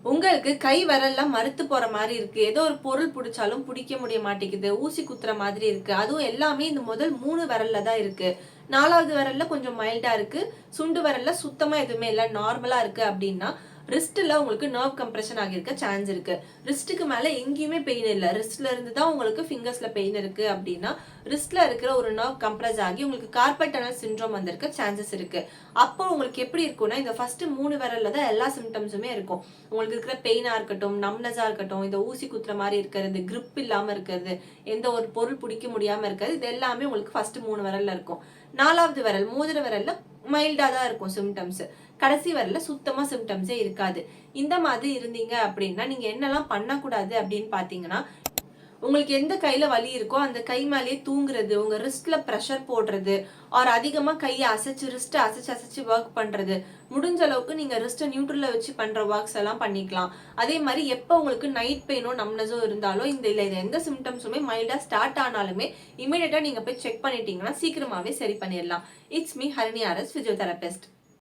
உங்களுக்கு கை விரல்லாம் மறுத்து போற மாதிரி இருக்கு, ஏதோ ஒரு பொருள் பிடிச்சாலும் பிடிக்க முடிய மாட்டேங்குது, ஊசி குத்துற மாதிரி இருக்கு, அதுவும் எல்லாமே இந்த முதல் 3 விரல்ல தான் இருக்கு. 4வது விரல்ல கொஞ்சம் மைல்டா இருக்கு, சுண்டு விரல்ல சுத்தமா எதுவுமே இல்ல, நார்மலா இருக்கு அப்படின்னா ரிஸ்ட்ல உங்களுக்கு நர்வ் கம்ப்ரெஷன் ஆகியிருக்க சான்ஸ் இருக்கு. ரிஸ்ட்டுக்கு மேல எங்கேயுமே பெயின் இல்ல, ரிஸ்ட்ல இருந்து தான் உங்களுக்கு ஃபிங்கர்ஸ்ல பெயின் இருக்கு அப்படின்னா ரிஸ்ட்ல இருக்கிற ஒரு நர்வ் கம்ப்ரஸ் ஆகி உங்களுக்கு கார்பல் டனல் சிண்ட்ரோம் வந்திருக்க சான்சஸ் இருக்கு. அப்போ உங்களுக்கு எப்படி இருக்கும்னா இந்த ஃபர்ஸ்ட் 3 விரல்ல தான் எல்லா சிம்டம்ஸுமே இருக்கும். உங்களுக்கு இருக்கிற பெயினா இருக்கட்டும், நம்னஸா இருக்கட்டும், இந்த ஊசி குத்துற மாதிரி இருக்கிறது, கிரிப் இல்லாம இருக்கிறது, எந்த ஒரு பொருள் பிடிக்க முடியாம இருக்கிறது, இது எல்லாமே உங்களுக்கு ஃபர்ஸ்ட் 3 விரல்ல இருக்கும். 4வது விரல் மோதிர விரல்ல மைல்டா தான் இருக்கும் சிம்டம்ஸ். கடைசி வரல சுத்தமா சிம்டம்ஸே இருக்காது. இந்த மாதிரி இருந்தீங்க அப்படின்னா நீங்க என்னெல்லாம் பண்ணக்கூடாது அப்படின்னு பாத்தீங்கன்னா, உங்களுக்கு எந்த கையில வலி இருக்கோ அந்த கை மேலேயே தூங்குறது, உங்க ரிஸ்ட்ல ப்ரெஷர் போடுறது, ஆர் அதிகமா கையை அசைச்சு ரிஸ்ட் அசைச்சு அசைச்சு ஒர்க் பண்றது, முடிஞ்ச அளவுக்கு நீங்க ரிஸ்ட்டை நியூட்ரல்ல வச்சு பண்ற ஒர்க்ஸ் எல்லாம் பண்ணிக்கலாம். அதே மாதிரி எப்போ உங்களுக்கு நைட் பெயினோ நம்னஸோ இருந்தாலோ இது எந்த சிம்டம்ஸுமே மைல்டா ஸ்டார்ட் ஆனாலுமே இமீடியட்டா நீங்க போய் செக் பண்ணிட்டீங்கன்னா சீக்கிரமாவே சரி பண்ணிடலாம். It's me Harini RS physiotherapist.